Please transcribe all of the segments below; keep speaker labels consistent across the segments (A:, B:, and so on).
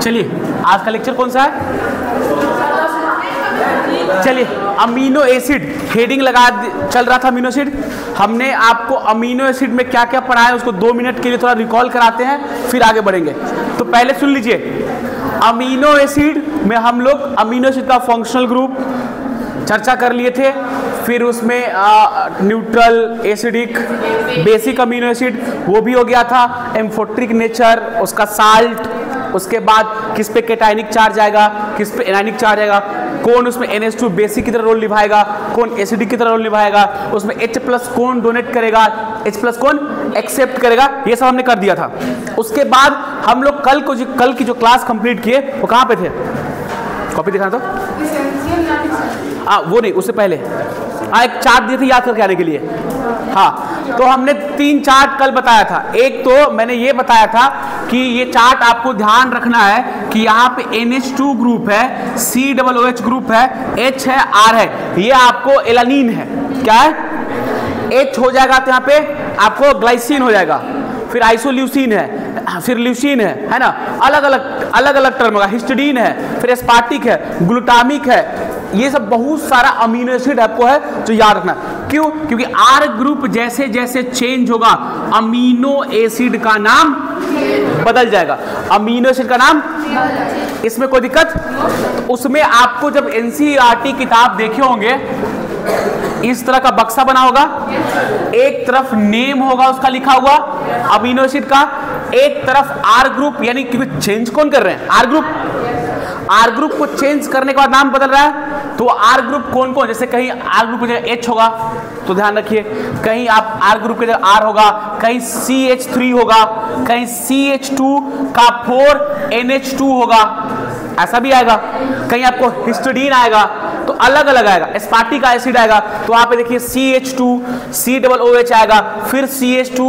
A: चलिए आज का लेक्चर कौन सा है? चलिए अमीनो एसिड हेडिंग लगा चल रहा था अमीनो एसिड। हमने आपको अमीनो एसिड में क्या क्या पढ़ा है उसको 2 मिनट के लिए थोड़ा रिकॉल कराते हैं, फिर आगे बढ़ेंगे। तो पहले सुन लीजिए, अमीनो एसिड में हम लोग अमीनो एसिड का फंक्शनल ग्रुप चर्चा कर लिए थे, फिर उसमें neutral, acidic, basic amino acid वो भी हो गया था, एम्फोट्रिक नेचर, उसका साल्ट, उसके बाद किस पे कैटायनिक चार्ज आएगा, किस पे एनायनिक चार्ज आएगा, कौन उसमें NH2 बेसिक की तरह रोल निभाएगा, कौन एसिडिक की तरह रोल निभाएगा, उसमें H+ कौन डोनेट करेगा, H+ कौन एक्सेप्ट करेगा, ये सब हमने कर दिया था। उसके बाद हम लोग कल की जो क्लास कंप्लीट किए वो कहाँ पे थे? कॉपी दिखाना तो वो नहीं, उससे पहले एक चार्ट दिए थे याद करके आने के लिए। हाँ, तो हमने 3 चार्ट कल बताया था। एक तो मैंने ये बताया था कि ये चार्ट आपको ध्यान रखना है कि यहाँ पे NH2 ग्रुप है, COOH ग्रुप है, H है, R है, ये आपको एलानीन है। क्या है? H हो जाएगा तो यहाँ पे आपको ग्लाइसिन हो जाएगा, फिर आइसोल्यूसिन है, फिर ल्यूसिन है ना, अलग अलग टर्म होगा, हिस्टिडीन है, फिर एस्पार्टिक है, ग्लूटामिक है, ये सब बहुत सारा अमीनो एसिड आपको है जो याद रखना। क्यों? क्योंकि R ग्रुप जैसे जैसे चेंज होगा अमीनो एसिड का नाम बदल जाएगा। अमीनो एसिड का नाम, इसमें कोई दिक्कत? तो उसमें आपको जब NCERT किताब देखे होंगे, इस तरह का बक्सा बना होगा, एक तरफ नेम होगा उसका लिखा हुआ अमीनो एसिड का, एक तरफ R ग्रुप, यानी क्योंकि चेंज कौन कर रहे हैं? R ग्रुप को चेंज करने के बाद नाम बदल रहा है। तो R ग्रुप कौन कौन, जैसे कहीं R ग्रुप की जगह H होगा तो ध्यान रखिए, कहीं आप R ग्रुप की जगह R होगा, कहीं CH3 होगा, कहीं CH2 का 4 NH2 होगा, ऐसा भी आएगा, कहीं आपको हिस्टिडीन आएगा, तो अलग अलग आएगा, एस्पार्टिक एसिड आएगा, तो वहां पे देखिए CH2 COOH आएगा, फिर CH2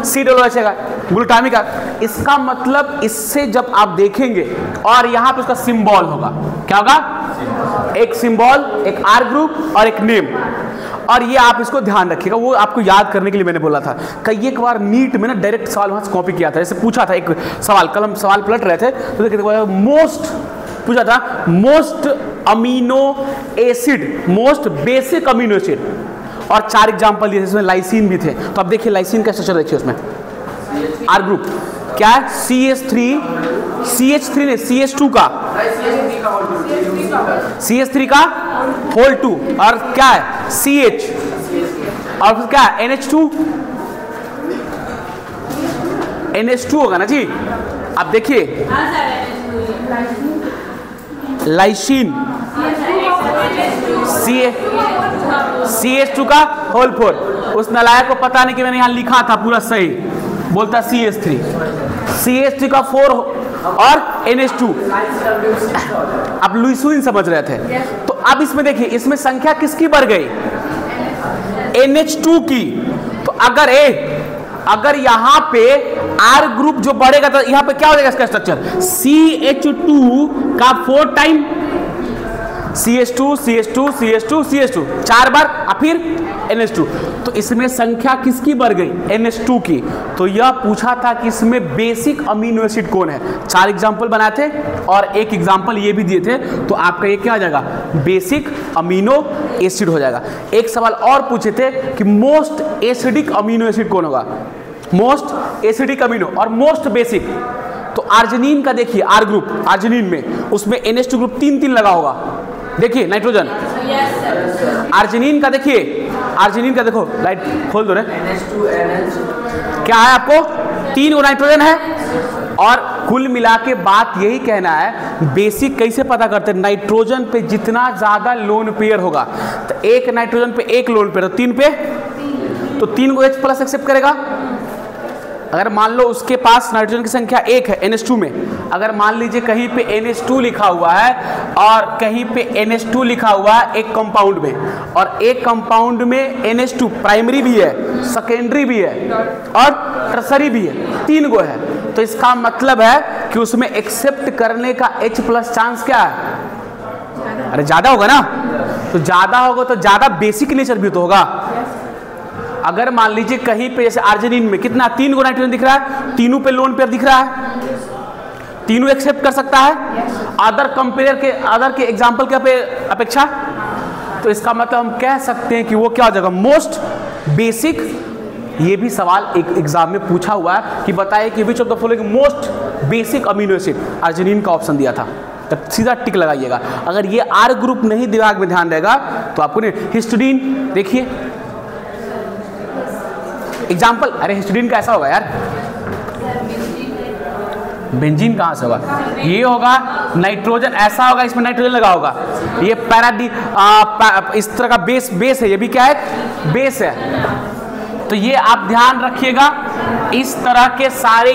A: COOH आएगा, ग्लूटामिक। इसका मतलब इससे जब आप देखेंगे और यहाँ पे उसका सिंबल होगा, क्या होगा? एक सिंबल, एक R ग्रुप और एक नेम। और ये आप इसको ध्यान रखिएगा, वो आपको याद करने के लिए मैंने बोला था। कई एक बार नीट में ना डायरेक्ट सवाल वहां से कॉपी किया था, जैसे पूछा था एक सवाल, कल हम सवाल पलट रहे थे तो देखिए मोस्ट पूछा था, most amino acid, most basic amino acid, और 4 एग्जाम्पल दिए थे, इसमें लाइसिन भी थे। तो अब देखिए लाइसिन का स्ट्रक्चर देखिए, उसमें R ग्रुप क्या है? CH3 ने CH2 का, CH3 का होल 2, और क्या है? CH, और फिर क्या है? NH2 होगा ना जी। अब देखिए लाइसिन CH2 का होल 4, उस नलायक को पता नहीं कि मैंने यहां लिखा था पूरा सही, बोलता CH3 का 4 और NH2, अब लुइसिन समझ रहे थे। तो अब इसमें देखिए, इसमें संख्या किसकी बढ़ गई? NH2 की। तो अगर यहां पे R ग्रुप जो बढ़ेगा तो यहां पे क्या हो जाएगा इसका स्ट्रक्चर? CH2 का 4 टाइम CH2 4 बार, और फिर NH2। तो इसमें संख्या किसकी बढ़ गई? NH2 की। तो यह पूछा था कि इसमें बेसिक अमीनो एसिड कौन है। 4 एग्जाम्पल बनाए थे और एक एग्जाम्पल ये भी दिए थे, तो आपका ये क्या हो जाएगा? बेसिक अमीनो एसिड हो जाएगा। एक सवाल और पूछे थे कि मोस्ट एसिडिक अमीनो एसिड कौन होगा? मोस्ट एसिडिक अमीनो और मोस्ट बेसिक। तो आर्जिनिन का देखिए, R ग्रुप, आर्जिनिन में उसमें NH2 ग्रुप 3 लगा होगा, देखिए नाइट्रोजन। आर्जिनिन का देखिए, आर्जिनिन का देखो, लाइट खोल दो रे, क्या है आपको? 3 गो नाइट्रोजन है। और कुल मिला के बात यही कहना है, बेसिक कैसे पता करते हैं? नाइट्रोजन पे जितना ज्यादा लोन पेयर होगा, तो एक नाइट्रोजन पे एक लोन पेयर, तो 3 पे, तो 3 को H+ एक्सेप्ट करेगा। अगर मान लो उसके पास नाइट्रोजन की संख्या 1 है NH2 में, अगर मान लीजिए कहीं पे NH2 लिखा हुआ है और कहीं पे NH2 लिखा हुआ है एक कंपाउंड में, और एक कंपाउंड में NH2 प्राइमरी भी है, सेकेंडरी भी है और टर्सरी भी है, 3 गो है, तो इसका मतलब है कि उसमें एक्सेप्ट करने का H+ चांस क्या है? अरे ज्यादा होगा ना। तो ज्यादा होगा तो ज्यादा बेसिक नेचर भी तो होगा। अगर मान लीजिए कहीं पे जैसे आर्जिनिन में कितना 3 गो नाइट्रोजन दिख रहा है, तीनों पे लोन पेयर दिख रहा है, तीनों एक्सेप्ट कर सकता है अदर के एग्जाम्पल के अपेक्षा। तो इसका मतलब हम कह सकते हैं कि वो क्या हो जाएगा, मोस्ट बेसिक। ये भी सवाल एक एग्जाम में पूछा हुआ है कि बताइए कि which of the following most basic amino acid, arginine का ऑप्शन दिया था, तब सीधा टिक लगाइएगा। अगर ये आर ग्रुप नहीं दिमाग में ध्यान रहेगा तो आपको नहीं। हिस्टडीन देखिए एग्जाम्पल, अरे हिस्टडीन का ऐसा होगा यार, बेंजीन कहाँ से होगा, ये होगा नाइट्रोजन, ऐसा होगा इसमें नाइट्रोजन लगा होगा। ये इस तरह का बेस है, ये भी क्या है, बेस है। तो ये आप ध्यान रखिएगा, इस तरह के सारे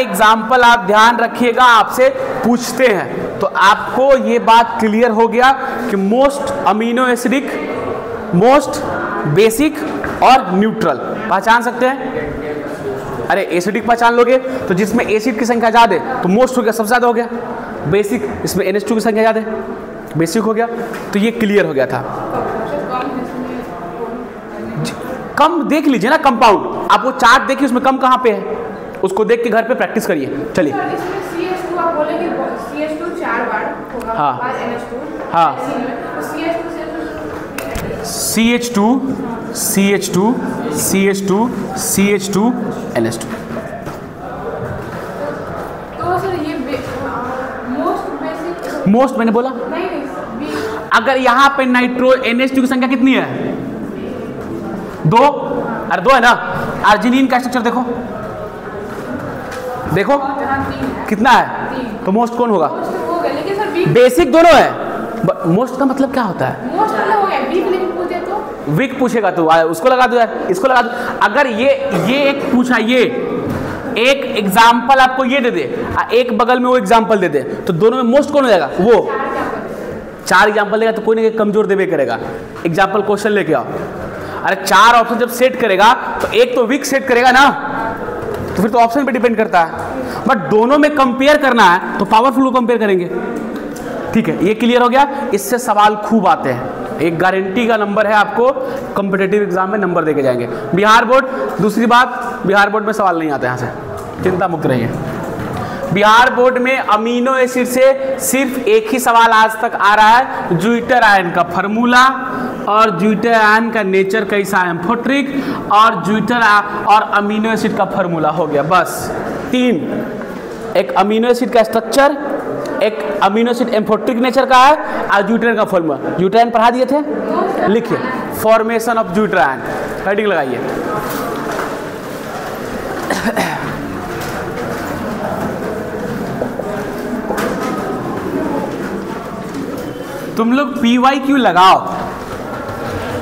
A: एग्जाम्पल आप ध्यान रखिएगा, आपसे पूछते हैं। तो आपको ये बात क्लियर हो गया कि most amino acidic, most basic और न्यूट्रल पहचान सकते हैं। अरे एसिडिक पहचान लोगे तो जिसमें एसिड की संख्या ज्यादा है तो मोस्ट हो गया, सबसे ज्यादा हो गया। बेसिक, इसमें NH2 की संख्या ज्यादा है, बेसिक हो गया। तो ये क्लियर हो गया था। कम देख लीजिए ना कंपाउंड, आप वो चार्ट देखिए उसमें कम कहाँ पे है, उसको देख के घर पे प्रैक्टिस करिए। चलिए हाँ हाँ, CH2 CH2 CH2 CH2 NH2। Most मैंने बोला अगर यहाँ पे नाइट्रो NH2 की संख्या कितनी है, 2, अरे 2 है ना। अर्जिनिन का स्ट्रक्चर देखो देखो कितना है, तो मोस्ट कौन होगा, बेसिक दोनों है। मोस्ट का मतलब क्या होता है, वीक पूछेगा तो उसको लगा दो यार, इसको लगा दो। अगर ये एक पूछा, ये एक एग्जाम्पल आपको ये दे दे, एक बगल में वो एग्जाम्पल दे दे, तो दोनों में मोस्ट कौन हो जाएगा, वो 4 एग्जाम्पल देगा तो कोई ना कोई कमजोर देवे करेगा। एग्जाम्पल क्वेश्चन लेके आओ। अरे 4 ऑप्शन जब सेट करेगा तो एक तो वीक सेट करेगा ना, तो फिर तो ऑप्शन पे डिपेंड करता है। बट दोनों में कंपेयर करना है तो पावरफुल को कंपेयर करेंगे। ठीक है, ये क्लियर हो गया। इससे सवाल खूब आते हैं, एक गारंटी का नंबर है, आपको कॉम्पिटिटिव एग्जाम में नंबर देके जाएंगे। बिहार बोर्ड, दूसरी बात, बिहार बोर्ड में सवाल नहीं आता, यहाँ से चिंता मुक्त रहिए। बिहार बोर्ड में अमीनो एसिड से सिर्फ एक ही सवाल आज तक आ रहा है, ज्यूटर आयन का फार्मूला और ज्यूटर आयन का नेचर कैसा है, एम्फोट्रिक, और ज्यूटर और अमीनो एसिड का फार्मूला हो गया, बस 3। एक अमीनो एसिड का स्ट्रक्चर, एक अमीनो एसिड एम्फोट्रिक नेचर का है, और ज्यूटर का फार्मूला। ज्यूटर आयन पढ़ा दिए थे, लिखिए formation of zwitter ion, heading लगाइए। तुम लोग PYQ लगाओ,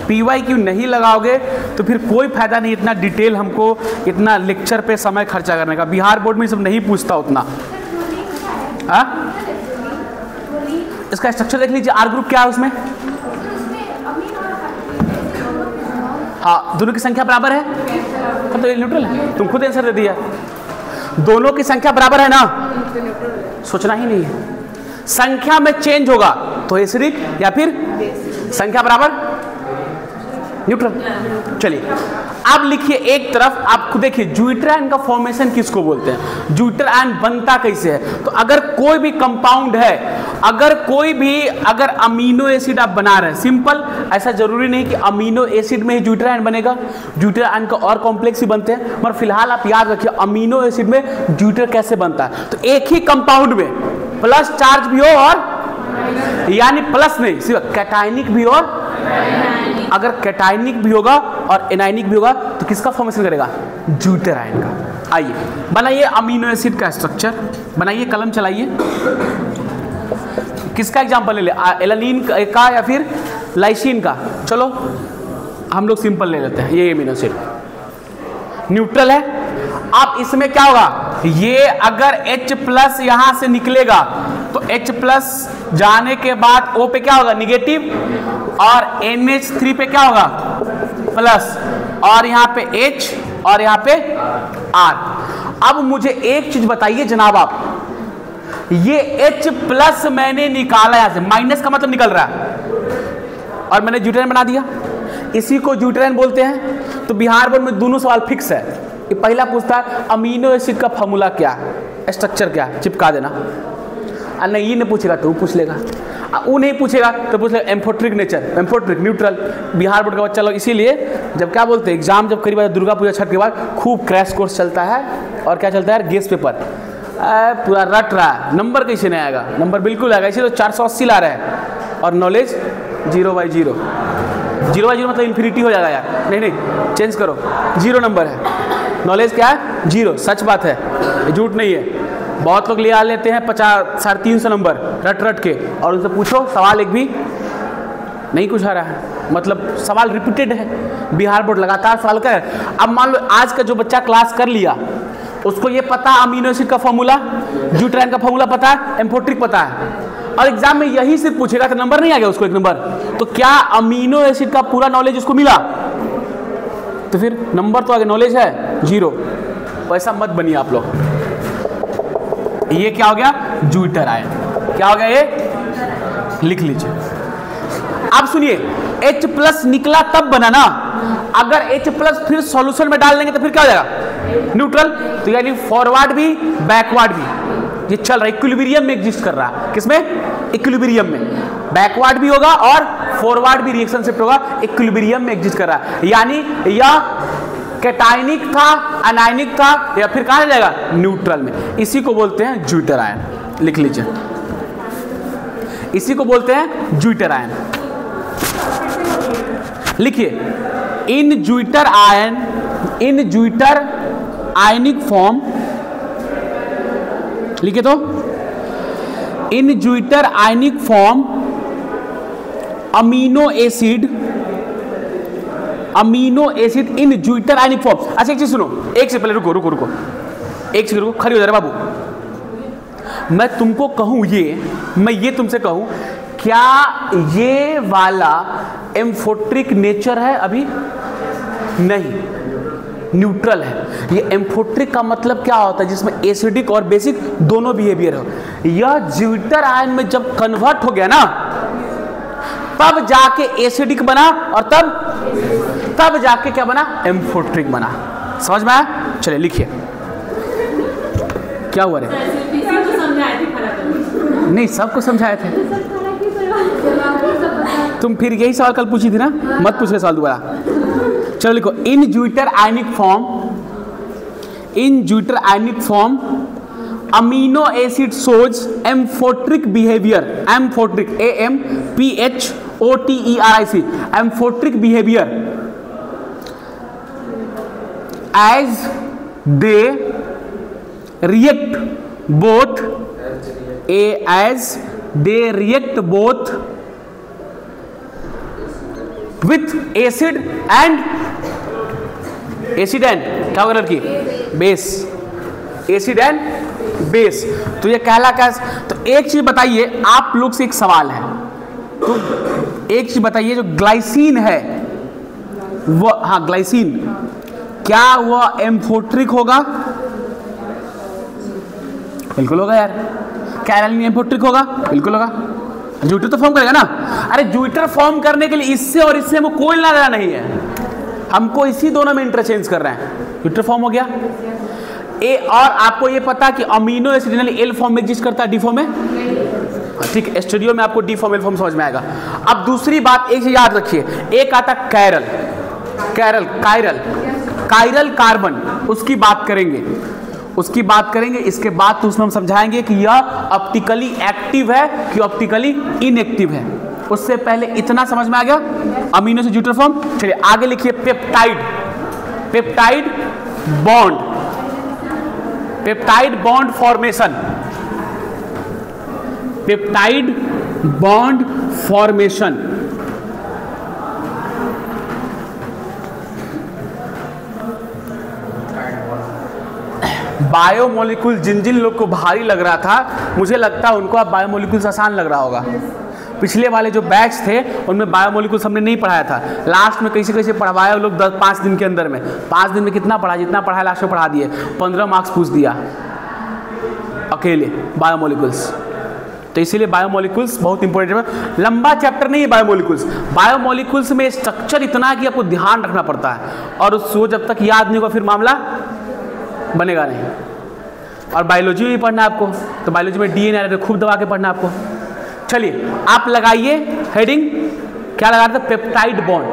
A: PYQ नहीं लगाओगे तो फिर कोई फायदा नहीं इतना डिटेल हमको, इतना लेक्चर पे समय खर्चा करने का। बिहार बोर्ड में सब नहीं पूछता उतना। इसका स्ट्रक्चर देख लीजिए, आर ग्रुप क्या है उसमें, हाँ दोनों की संख्या बराबर है, तो ये न्यूट्रल है। तुम खुद आंसर दे दिया, दोनों की संख्या बराबर है ना, सोचना ही नहीं है। संख्या में चेंज होगा तो एसिडिक या फिर संख्या बराबर न्यूट्रल। चलिए अब लिखिए एक तरफ, आप खुद देखिए ज्यूटर आयन का फॉर्मेशन किसको बोलते हैं, ज्यूटर आयन बनता कैसे है। तो अगर कोई भी कंपाउंड है, अगर अमीनो एसिड आप बना रहे हैं, सिंपल, ऐसा जरूरी नहीं कि अमीनो एसिड में ही ज्यूटर आयन बनेगा, ज्यूटर आयन का और कॉम्प्लेक्स ही बनते हैं। मगर फिलहाल आप याद रखिए अमीनो एसिड में ज्यूटर कैसे बनता है। तो एक ही कंपाउंड में प्लस चार्ज भी हो और यानी प्लस नहीं, सिर्फ कैटायनिक भी और, अगर कैटायनिक भी होगा और एनायनिक भी होगा तो किसका फॉर्मेशन करेगा, ज्यूटर आयन का। आइए बनाइए अमीनो एसिड का स्ट्रक्चर, बनाइए, कलम चलाइए। किसका एग्जांपल ले ले, एलानिन का या फिर लाइसिन का। चलो हम लोग सिंपल ले लेते हैं, ये अमीनो एसिड न्यूट्रल है। अब इसमें क्या होगा, ये अगर H+ यहां से निकलेगा तो H+ जाने के बाद O पे क्या होगा, निगेटिव, और NH3 पे क्या होगा, प्लस, और यहाँ पे H और यहाँ पे R। अब मुझे एक चीज बताइए जनाब, आप ये H+ मैंने निकाला, यहां से माइनस का मतलब निकल रहा है, और मैंने ज्यूटेराइन बना दिया, इसी को ज्यूटेराइन बोलते हैं। तो बिहार बोर्ड में दोनों सवाल फिक्स है, ये पहला पूछता है अमीनो एसिड का फॉर्मूला क्या, स्ट्रक्चर क्या, चिपका देना। और नहीं ये नहीं पूछेगा तो वो पूछ लेगा, वो नहीं पूछेगा तो पूछ लेगा amphoteric nature, amphoteric neutral. Bihar board का बच्चा लोग इसीलिए जब क्या बोलते हैं एग्जाम जब करीब दुर्गा पूजा छठ के बाद खूब क्रैश कोर्स चलता है और क्या चलता है गेस पेपर, पूरा रट रहा है, नंबर कैसे नहीं आएगा, नंबर बिल्कुल आएगा, इसीलिए तो 480 ला रहे हैं। और नॉलेज 0/0, 0/0 मतलब इन्फिनिटी हो जाएगा यार, नहीं चेंज करो, 0 नंबर है, नॉलेज क्या है 0, सच बात है, झूठ नहीं है। बहुत लोग ले आ लेते हैं 50 350 नंबर रट रट के, और उनसे पूछो सवाल एक भी नहीं कुछ आ रहा है, मतलब सवाल रिपीटेड है, बिहार बोर्ड लगातार सवाल कर। अब मान लो आज का जो बच्चा क्लास कर लिया उसको ये पता अमीनो एसिड का फॉर्मूला, ज्यूट्राइन का फॉर्मूला पता है, एम्फोट्रिक पता है, और एग्जाम में यही सिर्फ पूछेगा तो नंबर नहीं आ गया उसको 1 नंबर, तो क्या अमीनो एसिड का पूरा नॉलेज उसको मिला? तो फिर नंबर तो आगे नॉलेज है 0। वैसा मत बनिए आप लोग। ये क्या हो गया ज्यूटर आयन, क्या हो गया ये लिख लीजिए। अब सुनिए H+ निकला तब बना ना, अगर H+ फिर सॉल्यूशन में डाल देंगे तो फिर क्या हो जाएगा न्यूट्रल, तो यानी फॉरवर्ड भी बैकवर्ड भी ये चल रहा है, इक्विलिब्रियम में एग्जिस्ट कर रहा है, किसमें इक्विलिब्रियम में, बैकवर्ड भी होगा और फॉरवर्ड भी रिएक्शन शिफ्ट होगा, इक्विलिब्रियम में एग्जिस्ट कर रहा है, यानी यह कैटायनिक था, अनायनिक था, या फिर कहां जाएगा न्यूट्रल में। इसी को बोलते हैं ज्यूटर आयन, लिख लीजिए, इसी को बोलते हैं ज्यूटर आयन। लिखिए in zwitterion, in zwitterionic form, लिखे तो in zwitterionic form amino acid in zwitterionic form. अच्छा एक चीज सुनो, एक से पहले रुको रुको रुको, एक से रुको, खड़ी हो जा रहे बाबू। मैं तुमको कहूं मैं ये तुमसे कहूं क्या ये वाला एम्फोट्रिक नेचर है? अभी नहीं, न्यूट्रल है। ये एम्फोट्रिक का मतलब क्या होता है? जिसमें एसिडिक और बेसिक दोनों बिहेवियर हो। यह ज्यूटर आयन में जब कन्वर्ट हो गया ना तब जाके एसिडिक बना और तब जाके क्या बना एम्फोट्रिक बना। समझ में आया? चलिए लिखिए क्या हुआ रे? नहीं सबको समझाए थे तुम, फिर यही सवाल कल पूछी थी ना, मत पूछ रहे सवाल दोबारा। चलो लिखो in zwitterionic form amino acid shows amphoteric behaviour, amphoteric AMPHOTERIC, amphoteric behaviour as they react both with acid and क्या होगा लड़की? Base, acid and base. तो ये कहला क्या? तो एक चीज बताइए, आप लोग से एक सवाल है, तो एक चीज बताइए, जो ग्लाइसिन है वो, हाँ ग्लाइसिन, क्या वह एम्फोट्रिक होगा? बिल्कुल होगा यार। क्या एलानिन एम्फोट्रिक होगा? बिल्कुल होगा। ज्यूटर तो फॉर्म करेगा ना। अरे ज्यूटर फॉर्म करने के लिए इससे और इससे हमको कोई लेना नहीं है, हमको इसी दोनों में इंटरचेंज कर रहे हैं। ज्यूटर फॉर्म हो गया। और आपको ये पता कि अमीनो एसिड एल फॉर्म में एग्जिस्ट करता है, डी फॉर्म में? ठीक है, स्टूडियो में आपको डी फॉर्म एल फॉर्म समझ में आएगा। अब दूसरी बात एक याद रखिए, एक आता कायरल कार्बन, उसकी बात करेंगे। इसके बाद तो उसमें हम समझाएंगे कि यह ऑप्टिकली एक्टिव है कि ऑप्टिकली इनएक्टिव है। उससे पहले इतना समझ में आ गया अमीनो एसिड ज्यूटर फॉर्म। चलिए आगे लिखिए पेप्टाइड बॉन्ड फॉर्मेशन। बायोमोलिक्यूल जिन लोग को भारी लग रहा था, मुझे लगता है उनको अब बायोमोलिक्यूल्स आसान लग रहा होगा। पिछले वाले जो बैच थे उनमें बायोमोलिक्यूल्स हमने नहीं पढ़ाया था, लास्ट में कैसे पढ़वाया लोग 5 दिन के अंदर में। 5 दिन में कितना पढ़ा? जितना पढ़ाया लास्ट में पढ़ा दिए। 15 मार्क्स पूछ दिया अकेले बायोमोलिक्यूल्स। तो इसीलिए बायोमोलिक्यूल्स बहुत इंपॉर्टेंट है। लंबा चैप्टर नहीं है बायोमोलिक्यूल्स। बायोमोलिक्यूल्स में स्ट्रक्चर इतना है कि आपको ध्यान रखना पड़ता है, और उसको जब तक याद नहीं होगा फिर मामला बनेगा नहीं। और बायोलॉजी में भी पढ़ना है आपको, तो बायोलॉजी में डीएनए आरएनए खूब दबा के पढ़ना है आपको। चलिए आप लगाइए हेडिंग, क्या लगा रहे थे? पेप्टाइड बॉन्ड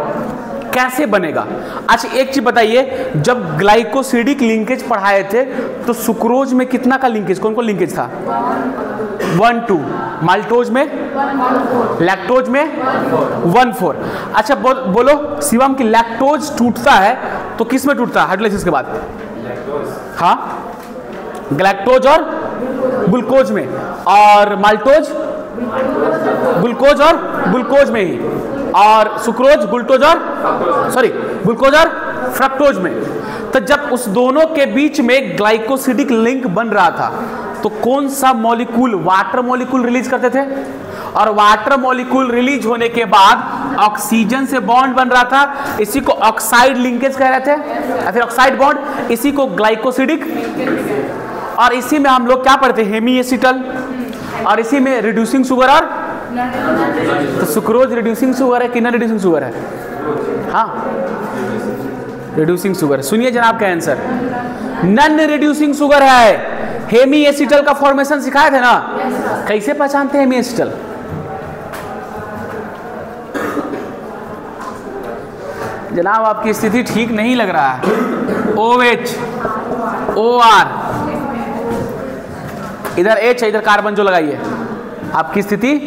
A: कैसे बनेगा। अच्छा एक चीज बताइए, जब ग्लाइकोसिडिक लिंकेज पढ़ाए थे तो सुक्रोज में कितना का लिंकेज, कौन कौन लिंकेज था? 1-2। माल्टोज में, लैक्टोज में 1-4। अच्छा बोलो शिवम की लैक्टोज टूटता है तो किस में टूटता है हाइड्रोलाइसिस के बाद? हाँ, ग्लैक्टोज और ग्लूकोज में। और माल्टोज ग्लूकोज और ग्लूकोज में ही, और सुक्रोज ग्लूकोज और फ्रक्टोज में। तो जब उस दोनों के बीच में ग्लाइकोसिडिक लिंक बन रहा था तो कौन सा मॉलिक्यूल? वाटर मॉलिक्यूल रिलीज करते थे, और वाटर मॉलिक्यूल रिलीज होने के बाद ऑक्सीजन से बॉन्ड बन रहा था, इसी को ऑक्साइड लिंकेज कह रहे थे, या फिर ऑक्साइड बॉन्ड, इसी को ग्लाइकोसिडिक। और इसी में हम लोग क्या पढ़ते? हेमी एसिटल, और इसी में रिड्यूसिंग शुगर। और तो सुक्रोज रिड्यूसिंग शुगर है कि नॉन रिड्यूसिंग शुगर है? हाँ, रिड्यूसिंग शुगर। सुनिए जनाब का आंसर नॉन रिड्यूसिंग शुगर है। हेमी एसिटल का फॉर्मेशन सिखाए थे ना? कैसे पहचानते हैं हेमी एसिटल? जनाब आपकी स्थिति ठीक नहीं लग रहा है। OH OR, इधर H है, इधर कार्बन जो लगाइए। आपकी स्थिति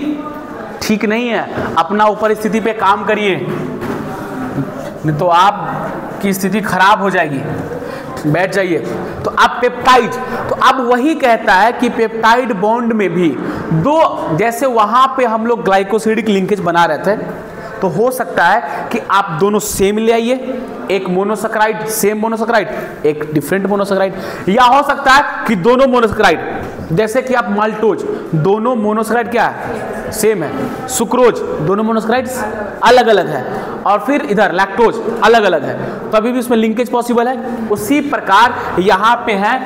A: ठीक नहीं है, अपना ऊपर स्थिति पे काम करिए, नहीं तो आपकी स्थिति खराब हो जाएगी। बैठ जाइए। तो आप पेप्टाइड, तो अब वही कहता है कि पेप्टाइड बॉन्ड में भी दो, जैसे वहां पे हम लोग ग्लाइकोसिडिक लिंकेज बना रहे थे, तो हो सकता है कि आप दोनों सेम ले आइए, एक मोनोसैकेराइड सेम मोनोसैकेराइड, एक डिफरेंट मोनोसैकेराइड, या हो सकता है कि दोनों मोनोसैकेराइड, जैसे कि आप माल्टोज, दोनों मोनोसैकेराइड क्या है? सेम है। सुक्रोज, दोनों मोनोसैकेराइड्स अलग अलग है। और फिर इधर लैक्टोज अलग अलग है, तो अभी भी उसमें लिंकेज पॉसिबल है। उसी प्रकार यहाँ पे है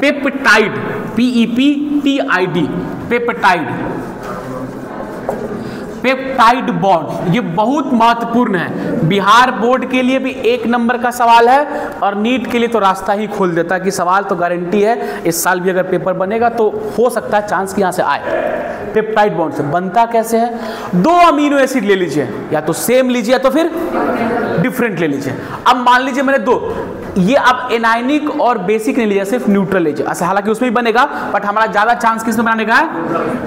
A: peptide, PEPTID, peptide, peptide bond. ये बहुत महत्वपूर्ण है, बिहार बोर्ड के लिए भी 1 नंबर का सवाल है, और नीट के लिए तो रास्ता ही खोल देता है कि सवाल तो गारंटी है इस साल भी अगर पेपर बनेगा तो हो सकता है चांस कि यहाँ से आए। पेप्टाइड बॉन्ड से बनता कैसे है? 2 अमीनो एसिड ले लीजिए, या तो सेम लीजिए या तो फिर डिफरेंट ले लीजिए। अब मान लीजिए मैंने 2, ये अब एनायनिक और बेसिक नहीं लिया, सिर्फ न्यूट्रल लीजिए। अच्छा हालांकि उसमें भी बनेगा, बट हमारा ज्यादा चांस किसमें बनाने का है?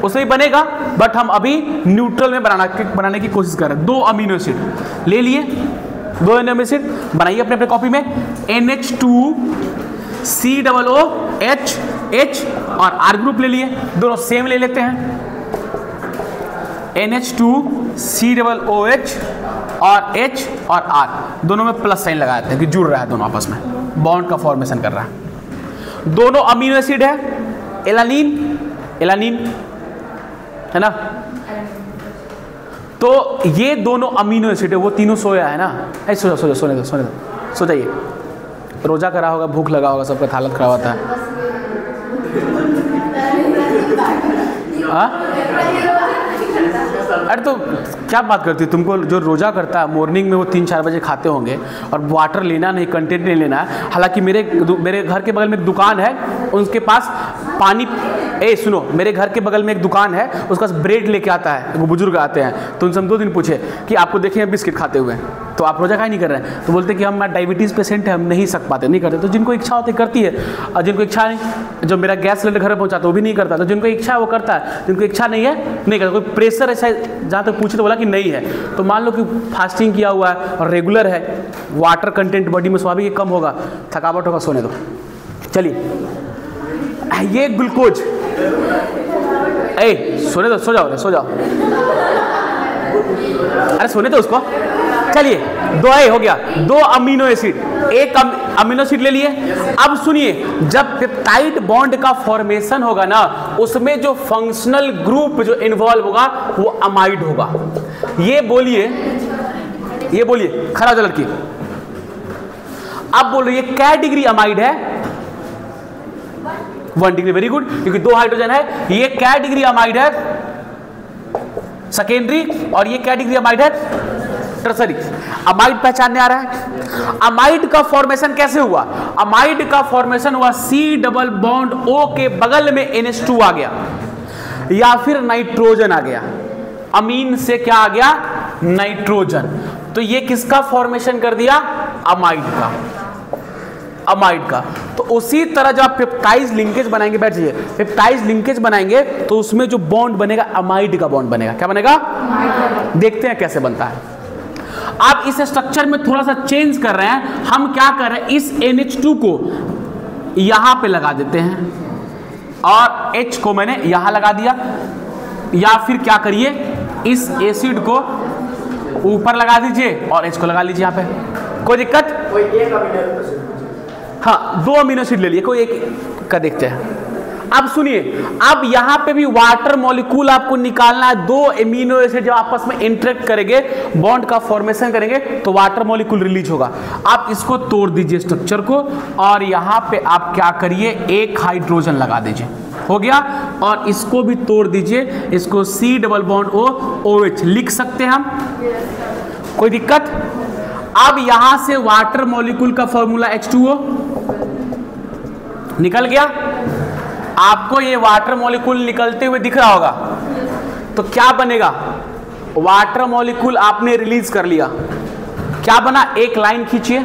A: उसमें भी बनेगा, बट हम अभी न्यूट्रल में बनाने की कोशिश कर रहे हैं। 2 अमीनो एसिड ले लिए, 2 अमीनो एसिड बनाइए अपने अपने कॉपी में। NH2 COOH और R ग्रुप ले लिए, दोनों सेम ले लेते हैं। NH2 COOH और H और R दोनों में प्लस साइन लगा देते हैं कि जुड़ रहा है, दोनों आपस में बॉन्ड का फॉर्मेशन कर रहा है। दोनों अमीनो एसिड है, एलानीन है ना? तो ये दोनों अमीनो एसिड है, वो तीनों सोया है ना? सो जाइए, रोजा करा होगा, भूख लगा होगा, सबका हालत खराब होता है। अरे तो क्या बात करती है, तुमको जो रोजा करता है मॉर्निंग में वो 3-4 बजे खाते होंगे, और वाटर लेना नहीं, कंटेंट नहीं लेना है। हालांकि मेरे घर के बगल में एक दुकान है, उनके पास पानी, सुनो, मेरे घर के बगल में एक दुकान है, उसके पास ब्रेड लेके आता है, वो बुजुर्ग आते हैं, तो उनसे हम 2 दिन पूछे कि आपको देखें बिस्किट खाते हुए, तो आप रोजा काहे नहीं कर रहे हैं? तो बोलते कि हम डायबिटीज़ पेशेंट है, हम नहीं सक पाते, नहीं करते। तो जिनको इच्छा होती करती है, और जिनको इच्छा नहीं, जो मेरा गैस सिलेंडर घर में पहुंचाता है वो भी नहीं करता। तो जिनको इच्छा है वो करता है, जिनको इच्छा नहीं है नहीं करता। कोई प्रेशर ऐसा जहाँ तक पूछे तो बोला कि नहीं है, तो मान लो कि फास्टिंग किया हुआ है और रेगुलर है, वाटर कंटेंट बॉडी में स्वाभाविक कम होगा, थकावट होगा, सोने दो। चलिए, ये ग्लूकोज, सोने दो, सो जाओ, अरे सोने दो उसको। चलिए, 2 हो गया, 2 अमीनो एसिड, 1 अमीनो एसिड ले लिए। अब सुनिए, जब पेप्टाइड बॉन्ड का फॉर्मेशन होगा ना, उसमें जो फंक्शनल ग्रुप जो इन्वॉल्व होगा वो अमाइड होगा। ये बोलिए, खड़ा हो लड़की, अब बोलो ये क्या डिग्री अमाइड है? 1 डिग्री। वेरी गुड, क्योंकि 2 हाइड्रोजन है। ये क्या डिग्री अमाइड है? सेकेंडरी, और ये क्या डिग्री अमाइड है, टर्सरी। अमाइड पहचानने आ रहा है। अमाइड का फॉर्मेशन कैसे हुआ, अमाइड का फॉर्मेशन हुआ C डबल बॉन्ड O के बगल में NH2 आ गया या फिर नाइट्रोजन आ गया। अमीन से क्या आ गया, नाइट्रोजन। तो ये किसका फॉर्मेशन कर दिया, अमाइड का, अमाइड का। तो उसी तरह जब आप पेप्टाइड लिंकेज बनाएंगे, बैठ जाइए, पेप्टाइड लिंकेज बनाएंगे तो उसमें जो बॉन्ड बनेगा अमाइड का बॉन्ड बनेगा। क्या बनेगा, देखते हैं कैसे बनता है। आप इस स्ट्रक्चर में थोड़ा सा चेंज कर रहे हैं। हम क्या कर रहे हैं, इस NH2 को यहां पे लगा देते हैं और H को मैंने यहां लगा दिया, या फिर क्या करिए, इस एसिड को ऊपर लगा दीजिए और H को लगा लीजिए यहां पे, कोई दिक्कत, कोई एक अमीनो एसिड, हाँ 2 अमीनो एसिड ले लिए, कोई एक का देखते हैं। अब सुनिए, अब यहां पे भी वाटर मॉलिक्यूल आपको निकालना है। 2 एमिनो एसिड जब आपस में इंटरेक्ट करेंगे, बॉन्ड का फॉर्मेशन करेंगे, तो वाटर मॉलिक्यूल रिलीज होगा। आप इसको तोड़ दीजिए स्ट्रक्चर को, और यहां पे आप क्या करिए, एक हाइड्रोजन लगा दीजिए, हो गया। और इसको भी तोड़ दीजिए, इसको C double bond O OH लिख सकते हैं हम, कोई दिक्कत। अब यहां से वाटर मॉलिक्यूल का फॉर्मूला H2O निकल गया। आपको ये वाटर मॉलिक्यूल निकलते हुए दिख रहा होगा, तो क्या बनेगा, वाटर मॉलिक्यूल आपने रिलीज कर लिया, क्या बना, एक लाइन खींचिए।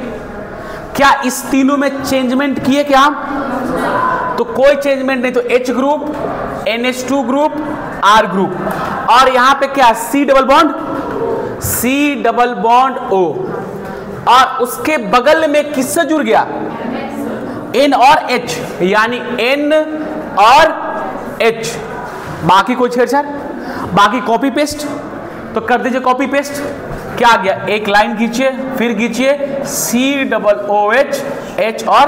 A: क्या इस तीनों में चेंजमेंट किए क्या हम, तो कोई चेंजमेंट नहीं, तो H group, NH2 group, R group, और यहां पे क्या, C डबल बॉन्ड O, और उसके बगल में किससे जुड़ गया, N और H, यानी N और H। बाकी कोई छेड़छाड़, बाकी कॉपी पेस्ट, तो कर दीजिए कॉपी पेस्ट। क्या आ गया, एक लाइन खींचिए, फिर खींचिए C डबल OH H और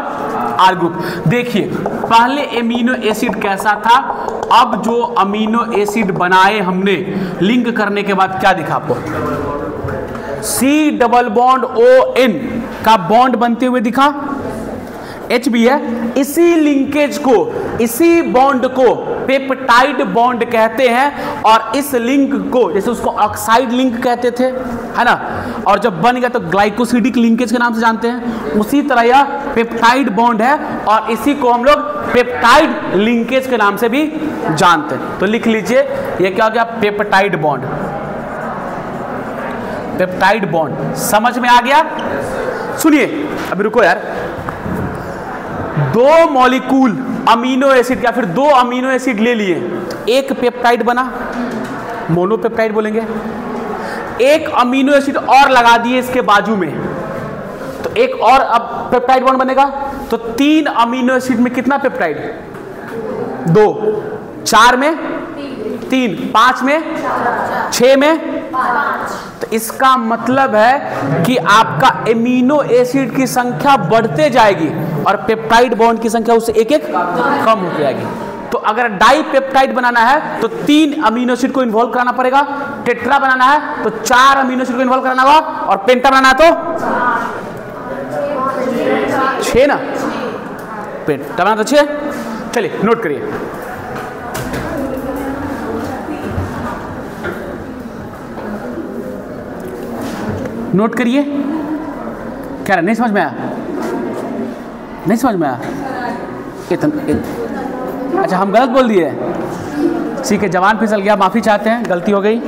A: R ग्रुप। देखिए पहले एमिनो एसिड कैसा था, अब जो अमीनो एसिड बनाए हमने लिंक करने के बाद क्या दिखा आपको, C डबल बॉन्ड ON का बॉन्ड बनते हुए दिखा, H भी है। इसी लिंकेज को, इसी बॉन्ड को पेप्टाइड बॉन्ड कहते हैं, और इस लिंक को, जैसे उसको ऑक्साइड लिंक कहते थे, है ना, और जब बन गया तो ग्लाइकोसिडिक लिंकेज के नाम से जानते हैं। उसी तरह यह पेप्टाइड बॉन्ड है, और इसी को हम लोग पेप्टाइड लिंकेज के नाम से भी जानते हैं। तो लिख लीजिए, ये क्या हो गया, पेप्टाइड बॉन्ड, पेप्टाइड बॉन्ड। समझ में आ गया। सुनिए अभी रुको यार, 2 मॉलिक्यूल अमीनो एसिड या फिर 2 अमीनो एसिड ले लिए, एक पेप्टाइड बना, मोनोपेप्टाइड बोलेंगे। एक अमीनो एसिड और लगा दिए इसके बाजू में, तो एक और अब पेप्टाइड बॉन्ड बनेगा। तो 3 अमीनो एसिड में कितना पेप्टाइड, 2, 4 में 3, 5 में 6 में 5। तो इसका मतलब है कि आपका एमिनो एसिड की संख्या बढ़ते जाएगी और पेप्टाइड बॉन्ड की संख्या उससे एक एक कम होती जाएगी। तो अगर डाई पेप्टाइड बनाना है तो 3 अमीनो एसिड को इन्वॉल्व कराना पड़ेगा, टेट्रा बनाना है तो 4 अमीनो एसिड को इन्वॉल्व कराना होगा, और पेंटा बनाना है तो 6 ना, पेंटा बनाना तो 6। चलिए नोट करिए, नोट करिए। क्या नहीं समझ में आया, नहीं समझ में आया, अच्छा हम गलत बोल दिए, ठीक है, जवान फिसल गया, माफ़ी चाहते हैं, गलती हो गई।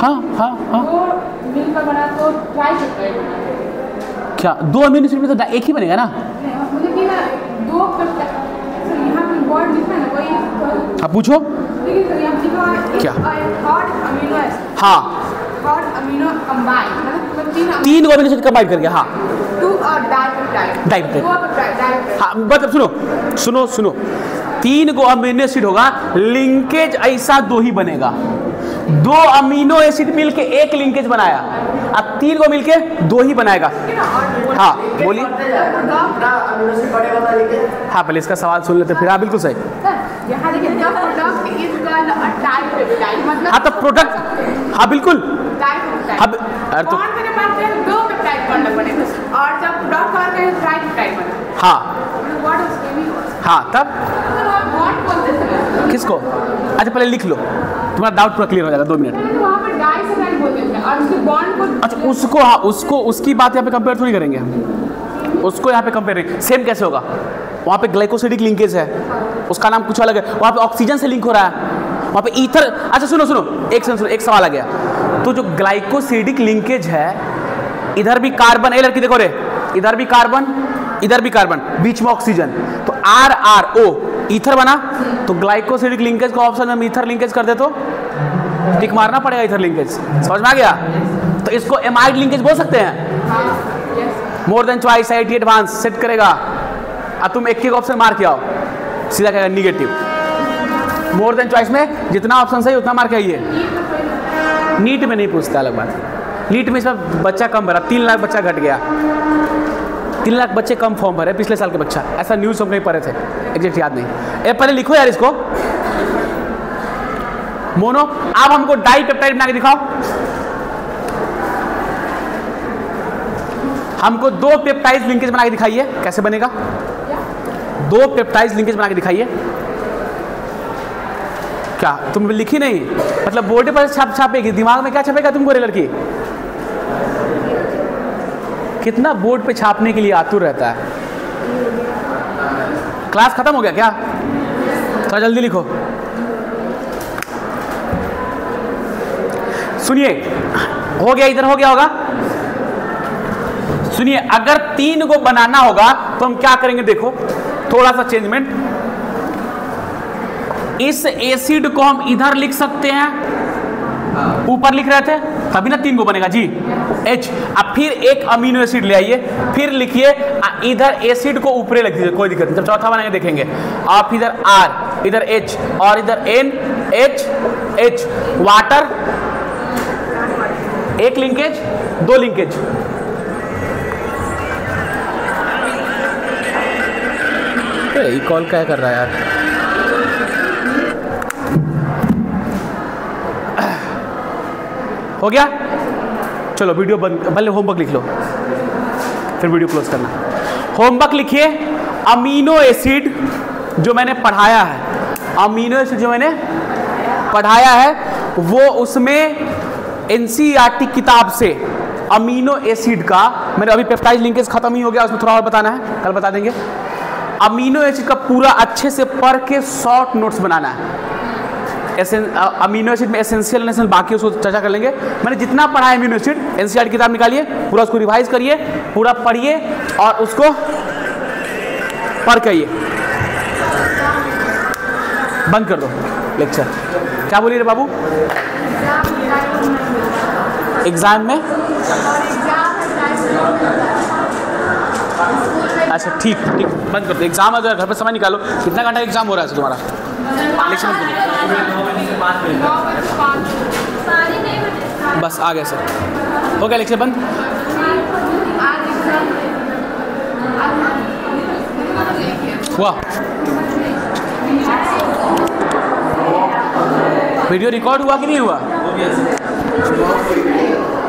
A: हाँ हाँ हाँ, क्या 2 अमीनो एसिड में तो एक ही बनेगा ना, हाँ पूछो क्या, हाँ 3 अमीनो एसिड कंबाइन करके, हाँ डाइपेप्टाइड, हाँ मतलब सुनो 3 गो अमीनो एसिड होगा, लिंकेज ऐसा 2 ही बनेगा। 2 अमीनो एसिड मिलके एक लिंकेज बनाया, अब 3 को मिलके 2 ही बनाएगा। हाँ बोलिए, हाँ पहले इसका सवाल सुन लेते फिर। हाँ बिल्कुल सही, हाँ तो प्रोडक्ट, हाँ बिल्कुल, हाँ तो हाँ हाँ तब किसको? अच्छा पहले लिख लो, तुम्हारा डाउट पूरा क्लियर हो जाएगा 2 मिनट। अच्छा उसको, हाँ उसको, उसकी बात यहाँ पे कंपेयर थोड़ी करेंगे हम, उसको यहाँ पे कंपेयर सेम कैसे होगा? वहाँ पे ग्लाइकोसिडिक लिंकेज है, उसका नाम कुछ अलग है, वहाँ पे ऑक्सीजन से लिंक हो रहा है, वहाँ पे ईथर। अच्छा सुनो सुनो, एक सवाल आ गया। तो जो ग्लाइकोसिडिक लिंकेज है, इधर भी कार्बन, ए लड़की देखो रे, इधर भी कार्बन, इधर भी कार्बन, बीच में ऑक्सीजन, तो RRO ईथर बना। तो ग्लाइकोसिडिक लिंकेज का ऑप्शन में ईथर लिंकेज कर दे तो टिक मारना पड़ेगा ईथर लिंकेज। समझ में आ गया? तो इसको एमाइड लिंकेज बोल सकते हैं। More than choice IIT advance set करेगा, अब तुम एक ऑप्शन मार के आओ, सीधा कहेगा निगेटिव। मोर देन चॉइस में जितना ऑप्शन सही उतना मार के आइए। नीट में नहीं पूछता, अलग बात। नीट में इस बार बच्चा कम भरा, 3 लाख बच्चा घट गया, 3 लाख बच्चे कम फॉर्म भरे पिछले साल के बच्चा, ऐसा न्यूज़ हम कहीं पढ़े थे, एग्जैक्ट याद नहीं। पहले लिखो यार इसको, मोनो। आप हमको डाई पेप्टाइड बना के दिखाओ, हमको 2 पेप्टाइड लिंकेज बना के दिखाइए, कैसे बनेगा? 2 पेप्टाइड लिंकेज बना के दिखाइए। क्या तुम लिखी नहीं? मतलब बोर्ड पर छापेगी, दिमाग में क्या छपेगा तुमको रे लड़की? कितना बोर्ड पे छापने के लिए आतुर रहता है। क्लास खत्म हो गया क्या? थोड़ा जल्दी लिखो। सुनिए, हो गया, इधर हो गया होगा। सुनिए, अगर 3 को बनाना होगा तो हम क्या करेंगे, देखो थोड़ा सा चेंजमेंट। इस एसिड को हम इधर लिख सकते हैं, ऊपर लिख रहे थे तभी ना 3 को बनेगा जी, H। अब फिर एक अमीनो एसिड ले आइए, फिर लिखिए इधर एसिड को ऊपरे लिख दीजिए, कोई दिक्कत नहीं, जब चौथा बनाएंगे देखेंगे। आप इधर R, इधर H और इधर NH, वाटर, एक लिंकेज, 2 लिंकेज। ये कॉल क्या कर रहा है यार? हो गया? चलो वीडियो बंद, पहले होमवर्क लिख लो फिर वीडियो क्लोज करना। होमवर्क लिखिए, अमीनो एसिड जो मैंने पढ़ाया है, अमीनो एसिड जो मैंने पढ़ाया है वो उसमें NCERT किताब से अमीनो एसिड का, मैंने अभी पेप्टाइड लिंकेज खत्म ही हो गया, उसमें थोड़ा और बताना है, कल बता देंगे। अमीनो एसिड का पूरा अच्छे से पढ़ के शॉर्ट नोट्स बनाना है। अमीनो एसिड में एसेंशियल नेशनल, बाकी उसको चर्चा कर लेंगे। मैंने जितना पढ़ा है अमीनो एसिड, NCERT किताब निकालिए, पूरा उसको रिवाइज करिए, पूरा पढ़िए और उसको पढ़ के आइए। बंद कर दो लेक्चर। क्या बोलिए रे बाबू? एग्जाम में? अच्छा ठीक ठीक, बंद कर दो। एग्जाम अगर घर पर समय निकालो, कितना घंटा एग्जाम हो रहा है तुम्हारा? बस आ गया सर, हो गया लेक्चर बंद। हुआ? वीडियो रिकॉर्ड हुआ कि नहीं हुआ?